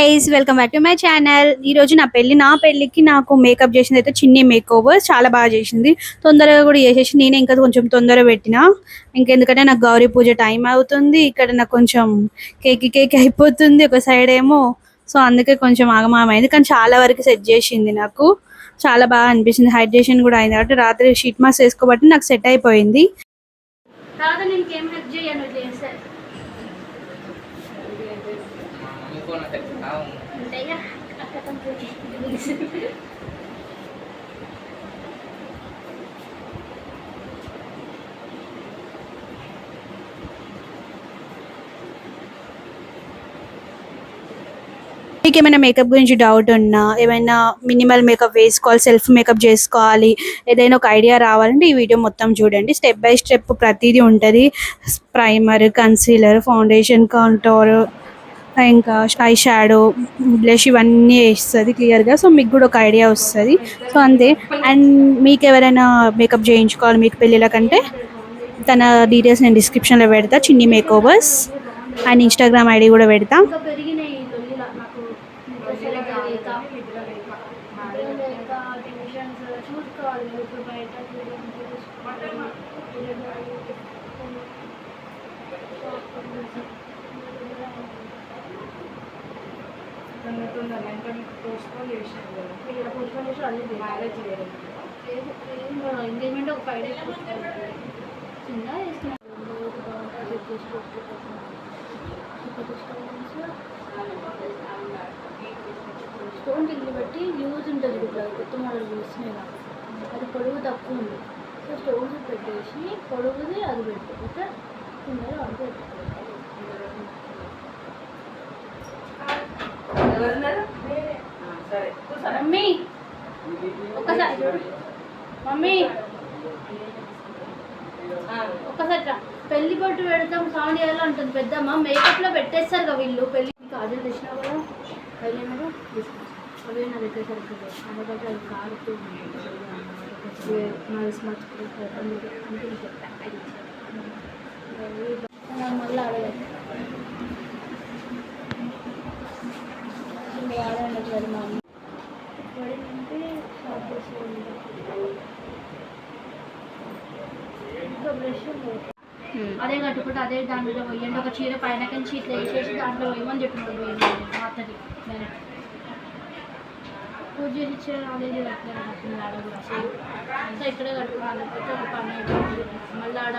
Guys, welcome back to my channel. ఈ రోజు నా పెళ్ళికి నాకు మేకప్ చేసింది అయితే చిన్ని మేక్ ఓవర్ చాలా బాగా చేసింది. తొందరగా కూడా చేసేసి నేనే ఇంకా కొంచెం తొందరగా పెట్టిన. ఇంకెందుకంటే నాకు గౌరీ పూజ టైం అవుతుంది. ఇక్కడ నాకు కొంచెం కేక్ అయిపోతుంది ఒక సైడ్ ఏమో. సో అందుకే కొంచెం ఆగమాగమైంది, కానీ చాలా వరకు సెట్ చేసింది. నాకు చాలా బాగా అనిపించింది. హైడ్రేషన్ కూడా అయింది కాబట్టి రాత్రి షీట్ మాస్క్ వేసుకోబట్టి నాకు సెట్ అయిపోయింది. తర్వాత నేను ఏం హెల్ప్ చేయను చేస్తే ఉంటాయిగా మీకు ఏమైనా మేకప్ గురించి డౌట్ ఉన్నా, ఏమైనా మినిమల్ మేకప్ వేసుకోవాలి, సెల్ఫ్ మేకప్ చేసుకోవాలి, ఏదైనా ఒక ఐడియా రావాలంటే ఈ వీడియో మొత్తం చూడండి. స్టెప్ బై స్టెప్ ప్రతిదీ ఉంటుంది. ప్రైమర్, కన్సీలర్, ఫౌండేషన్, కాంటోర్, ఇంకా ఐ షాడో, బ్లష్ ఇవన్నీ వేస్తుంది క్లియర్గా. సో మీకు కూడా ఒక ఐడియా వస్తుంది. సో అంతే. అండ్ మీకు ఎవరైనా మేకప్ చేయించుకోవాలి మీకు పెళ్ళిళ్ళ కంటే, తన డీటెయిల్స్ నేను డిస్క్రిప్షన్లో పెడతా. చిన్ని make overs and Instagram ID కూడా పెడతా. ఎంగేజ్మెంట్ ఒక 5 days చిన్న స్టోన్ టిగ్ని బట్టి యూజ్ ఉంటుంది. ఇప్పుడు కొత్త మోడల్ చూస్తున్నాయి నాకు, అది పొడుగు తక్కువ ఉంది. సో స్టోన్స్ పెట్టేసి పొడుగుది అది పెట్టు, ఓకే. కింద అంతే. మమ్మీ ఒక్కసారి చూడు, మమ్మీ ఒక్కసారి పెళ్లి బొట్టు పెడతాం సౌండ్ చేయాలి ఉంటుంది పెద్దమ్మ. మేకప్లో పెట్టేస్తారు కదా వీళ్ళు. పెళ్ళి కాజులు తెచ్చినా కూడా వెళ్ళినారు అవే నా దగ్గర సరిగ్గా అందుకంటే అది కారుతూ మళ్ళీ అడగలేదు ఆడండి మా అమ్మ పడిందంటే షాప్ చేసి ఇంకా బ్రష్ అదే కట్టుకుంటే అదే దాంట్లో పోయండి. ఒక చీర పైన కానీ చీట్లు వేసేసి దాంట్లో పోయమని చెప్పినాడు పోయింది అత్తది. డైరెక్ట్ పూజ చేసి చీర అదే కట్టుకుని ఆడ కూడా అంతా ఇక్కడే కట్టుకోవాలి. లేకపోతే ఒక పని మళ్ళీ ఆడ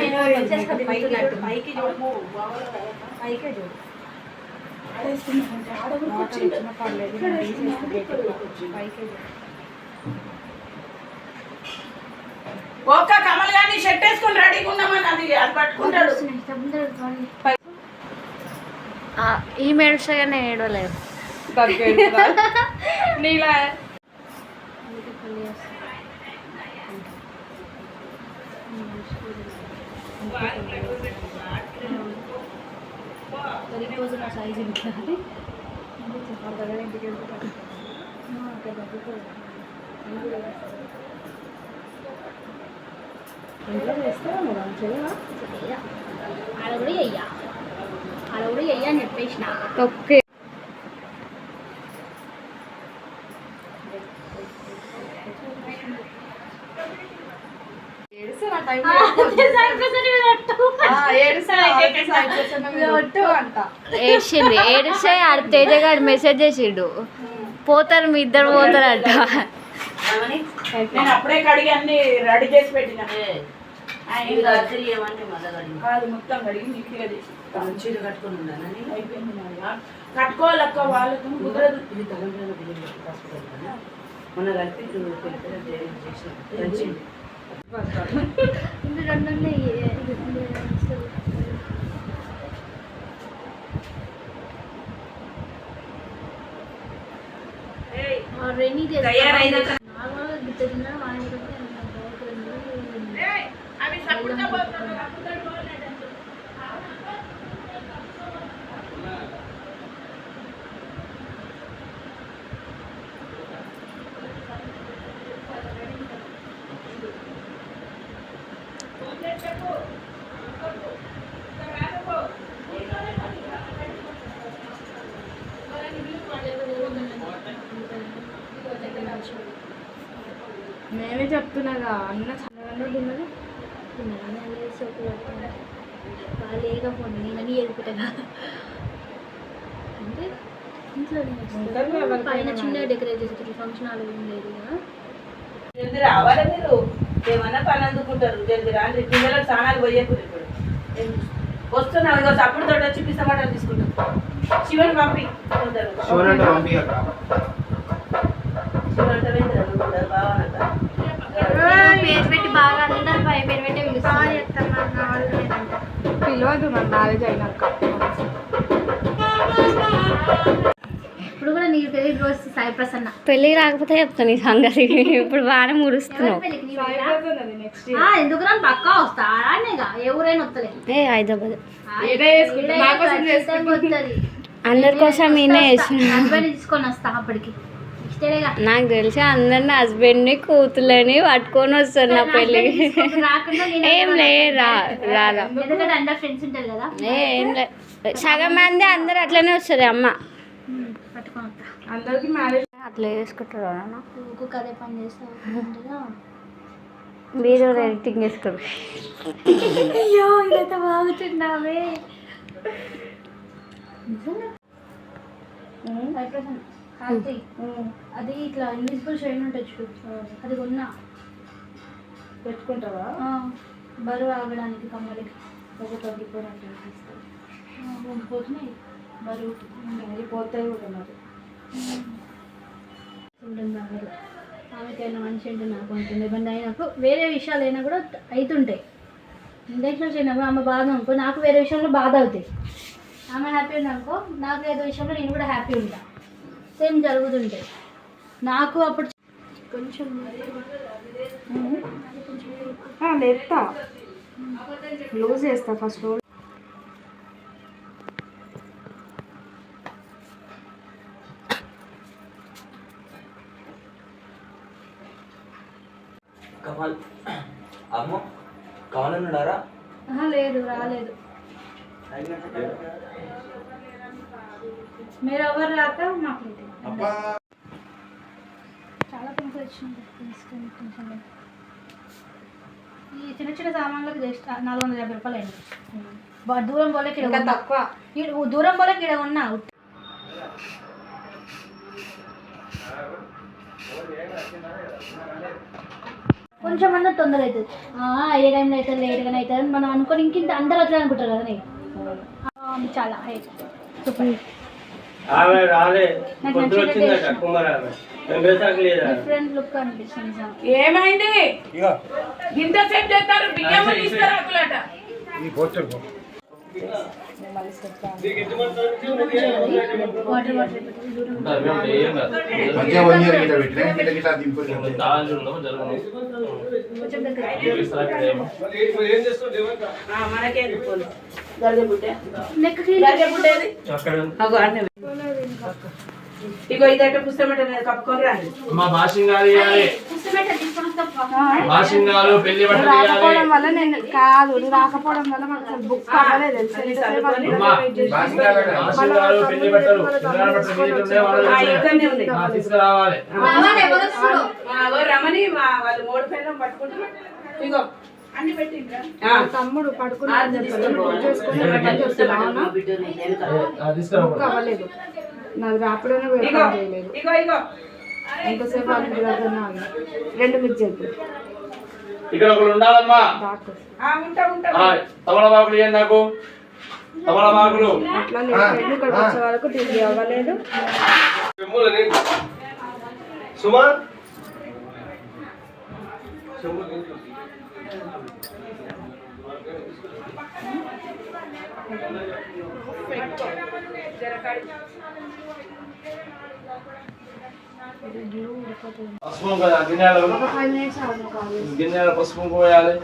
పైకి చూడు, పైకి చూడు, పైకి చూడు. ఒక్క కమల్ గాని షర్ట్ వేసుకొని రెడీగా ఉన్నామని అది పట్టుకుంటాడు. ఈ మేడుగా నేను ఏడవలేదు నీలా రోజు నా సైజు ఇంటికి ఇంట్లో చేస్తాను ఆడ కూడా అయ్యా అని చెప్పేసిన. ఓకే. ఏడ్చింది. ఏడిస్తే ఆడ తేజగాడు మెసేజ్ చేసిండు, పోతారు మీ ఇద్దరు పోతారంట. నేను అప్పుడే కడిగి అన్ని రెడీ చేసి పెట్టిన. మొత్తం కడిగి నీట్గా చీర కట్టుకుని ఉండాలి. అయిపోయింది కట్టుకోవాలక్క, వాళ్ళకు కుదరదు. ఇది తెలంగాణ మన కలిపి చేసిన రెనీ తయారైనాక నార్మల్గా గిట్టిన అవి సపోర్ట్ పోతుంది నేనే చెప్తున్నాగా అన్న తిన్నది లేకపోండి నేనని ఎదుగుతాగా అంటే ఇంట్లో పైన చిన్న డెకరేట్ చేసేటప్పుడు ఫంక్షన్ హాల్ ఏం లేదు కదా. జల్ది రావాలి మీరు ఏమన్నా పని అందుకుంటారు జల్ది రాండి పిల్లలకు స్నానాలు పోయేప్పుడు ఇప్పుడు వస్తున్నావు ఇక అప్పుడు తోటి వచ్చి పిసమాటలు తీసుకుంటాం శివని పంపి పేరు పెట్టి బాగా అందరు పేరు పెట్టి పిలవద్దు మన మ్యారేజ్ అయినాక. ఇప్పుడు కూడా నీ పెళ్లి రోజు సాయి ప్రసన్న పెళ్ళి రాకపోతే చెప్తాను ఈ సంగతి. ఇప్పుడు బాగానే ముడుస్తున్నావు. ఎందుకు రా పక్కా వస్తా ఆడనేగా ఏ ఊరైనా వస్తలే ఏ హైదరాబాద్ వస్తుంది అందరి కోసం నేనే హస్బెండ్ తీసుకొని వస్తా అప్పటికి ఇష్టేగా నాకు తెలిసి అందరిని హస్బెండ్ని కూతుర్లని పట్టుకొని వస్తారు నా పెళ్ళికి. రాకుండా ఏం లే రాదా ఎందుకంటే అందరు ఫ్రెండ్స్ ఉంటారు కదా ఏం లే సగం మంది అందరు అట్లనే వస్తుంది అమ్మ పట్టుకొని వస్తా. అందరికి మ్యారేజ్ అట్లా చేసుకుంటారు ఇంకొక అదే పని చేస్తా మీరు ఎడిటింగ్ చేసుకోరు. అయ్యో ఇదైతే బాగుతున్నావే అది ఇట్లా ఇన్విజిబుల్ షైన్ ఉంటుంది చూడు అది కొన్నా పెట్టుకుంటావా బరువు ఆగడానికి కమ్మలకి ఒక తగ్గిపోయినట్టు పోతున్నాయి బరువు పోతాయి కూడా మరి ఉంటుంది అందరూ ఆమెకైనా మనిషి అంటే నాకు ఉంటుంది ఇబ్బంది అయినప్పుడు వేరే విషయాలు అయినా కూడా అవుతుంటాయి. ఇండక్షన్స్ అయినప్పుడు ఆమె బాధ అనుకో నాకు వేరే విషయంలో బాధ అవుతాయి. ఆమె హ్యాపీ ఉంది అనుకో నాకు ఏదో విషయంలో నేను కూడా హ్యాపీ ఉంటా. సేమ్ జరుగుతుంటాయి. నాకు అప్పుడు కొంచెం లేపుతా లూజ్ చేస్తా ఫస్ట్. కమల్ అమ్మ కావాలన్నారా? లేదు రాలేదు. మీరు ఎవరు రాక మాకు చాలా పెంకులు వచ్చింది తీసుకొని కొంచెం ఈ చిన్న చిన్న సామాన్లకు జస్ట్ 450 రూపాయలు అయింది. దూరం పోలేకి తక్కువ దూరం పోలేకి ఇక్కడ ఉన్నా కొంచెం అన్న తొందర అవుతుంది. ఏ టైంలో అవుతుంది లేట్గానే అవుతుంది మనం అనుకొని ఇంకింత అందరూ అట్లా అనుకుంటారు కదా నేను చాలా డిఫరెంట్ లుక్ అనిపిస్తుంది. ఏమైంది ఇంతసేపు చేస్తారు బియ్యం తీసుకురాకులట వాటర్ మనకే ఇగో ఇదైతే పుస్తకం కప్పుకొని రాండి. భాషింగాలు పెళ్లి బట్టలు రాకపోవడం వల్ల నేను కాదు రాకపోవడం వల్ల మనకు బుక్ అవ్వలేదు. పెళ్లి బట్టలు తీసుకురావాలి. రమణి వాళ్ళు 3 పెళ్ళం పట్టుకుంటున్నారు. ఇగో అన్ని పెట్టిండ్రా తమ్ముడు పడుకుని బుక్ అవ్వలేదు. నాకు రాపడనే చేయలేదు. ఎంతసేపు రెండు మిర్చి ఇక్కడ ఒకరు ఉండాలమ్మా. తమలపాకులు ఇవ్వండి నాకు. తమలపాకులు అట్లా ఇక్కడ వచ్చే వరకు తిరిగి అవ్వలేదు. సుమా పసుపు గిన్నెలు గిన్నెల పసుపు పోయాలి.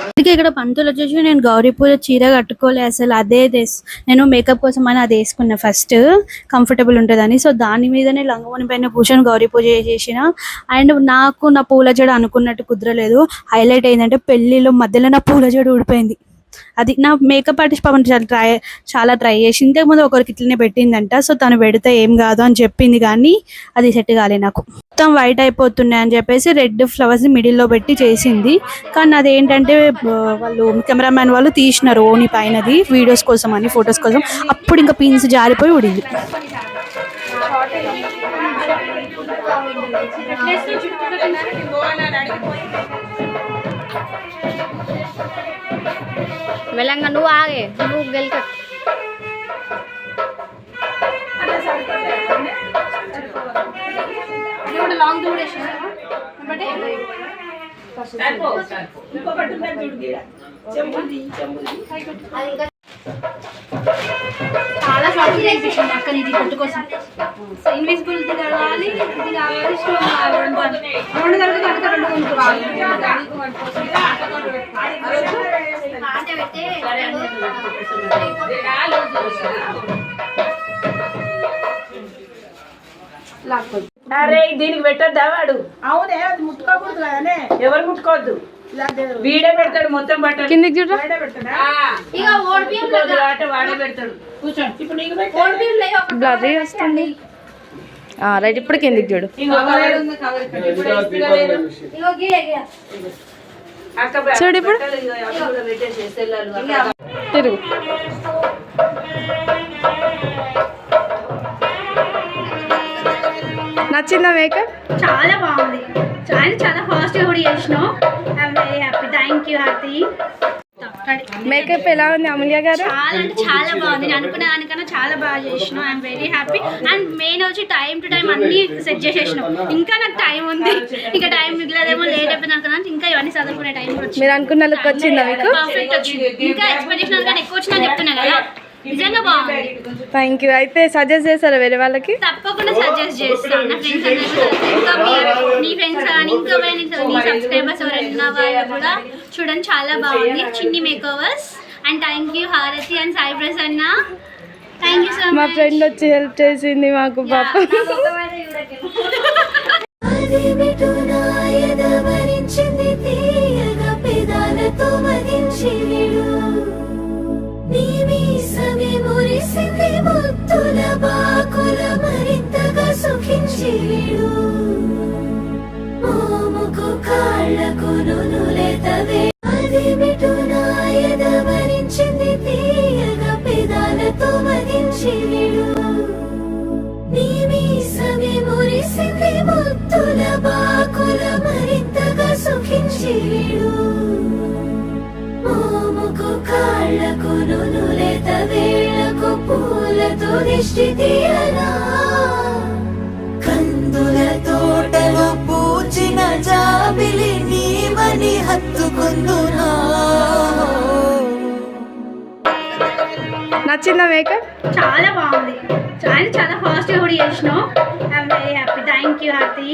అందుకే ఇక్కడ పంతులు వచ్చేసి నేను గౌరీ పూజ చీర కట్టుకోలే అసలు అదే నేను మేకప్ కోసం అని అది వేసుకున్నా ఫస్ట్ కంఫర్టబుల్ ఉంటుందని. సో దాని మీదనే లంగవని పైన కూర్చొని గౌరీ పూజ చేసేసిన. అండ్ నాకు నా పూల జడ అనుకున్నట్టు కుదరలేదు. హైలైట్ ఏంటంటే పెళ్లిలో మధ్యలో నా పూల జడ ఊడిపోయింది. అది నా మేకప్ ఆర్టిస్ట్ పాపం చాలా ట్రై చేసి ఇంతకుముందు ఒకరికి ఇట్లనే పెట్టిందంట. సో తను పెడితే ఏం కాదు అని చెప్పింది కానీ అది సెట్ కాలేదు నాకు. మొత్తం వైట్ అయిపోతున్నాయి అని చెప్పేసి రెడ్ ఫ్లవర్స్ మిడిల్లో పెట్టి చేసింది. కానీ అదేంటంటే వాళ్ళు కెమెరామ్యాన్ వాళ్ళు తీసినారు ఓని పైనది వీడియోస్ కోసం అని ఫొటోస్ కోసం. అప్పుడు ఇంకా పిన్స్ జారిపోయి ఉడింది. మెల్లంగా నువ్వు ఆగే, నువ్వు గెలిక. చాలా షార్ట్ చేయించాను అక్కడ ఇది కొట్టు కోసం. ఇన్విజిబుల్ కావాలి, ఇది కావాలి, స్టోన్ కావాలి, రెండు కలిపి కనుక రెండు కొనుక్కోవాలి. అరే దీనికి పెట్టద్దా వాడు? అవునే, అది ముట్టుకోకూడదు కదనే. ఎవరు ముట్టుకోవద్దు, వీడే పెడతాడు మొత్తం బట్టలు. కిందికి చూడ వాడే పెడతాడు. కూర్చోండి. ఇప్పుడు నీకు బ్లర్రీ వస్తుంది. రైట్, ఇప్పుడు కిందికి చూడు. చూడు ఇప్పుడు తిరుగు. నచ్చిందా మేకప్? చాలా బాగుంది. చాలా ఫాస్ట్గా కూడా చేసినావు. I'm very happy. Thank you హారతి. మేకప్ ఎలా ఉంది అమూల్య గారు? చాలా అంటే చాలా బాగుంది. నేను అనుకున్న దానికన్నా చాలా బాగా చేసినావు. I'm very happy. And main వచ్చి టైం టు టైం అన్ని సెట్ చేసేసినావు. ఇంకా నాకు టైం ఉంది, ఇంకా టైం మిగిలేదేమో, లేట్ అయిపోయింది అనుకున్నాను. ఇంకా ఇవన్నీ చదువుకునే టైం కూడా వచ్చింది. మీరు అనుకున్న లుక్ వచ్చిందా మీకు? పర్ఫెక్ట్ వచ్చింది. ఇంకా ఎక్స్పెక్టేషన్ కానీ ఎక్కువ వచ్చిందని చెప్తున్నా కదా. నిజంగా బాగుంది. Thank you. అయితే సజెస్ట్ చేస్తారా వేరే వాళ్ళకి? తప్పకుండా సజెస్ట్ చేస్తాను. నా ఫ్రెండ్స్ ఇంకా నీ ఫ్రెండ్స్ కానీ ఇంకా నీ సబ్స్క్రైబర్స్ ఎవరైనా వాళ్ళు కూడా చూడండి. చాలా బాగుంది. చిన్ని మేకోవర్స్. అండ్ థ్యాంక్ యూ హారతి and Sai Prasanna. Thank you so much. మా ఫ్రెండ్ వచ్చి హెల్ప్ చేసింది మాకు పాప. ముత్తుల బాకుల మరింతగా సుఖించిడు. మోముకు కాళ్ళకు నునులెతవే అది మిటునాయద వరించింది తీయగా పెదాలతో మదించిడు. నీ మీసమే మురిసింది ముత్తుల బాకుల మరింతగా సుఖించిడు. మోముకు కాళ్ళకు నునులెత వేళకు పూలతో దిష్టి తీయనా. కందుల తోటలో పూచిన జాబిలి నీవని హత్తుకుందునా. నచ్చిందా మేకప్? చాలా బాగుంది. చాలా ఫాస్ట్గా కూడా చేసినావు. I'm very happy. Thank you హారతి.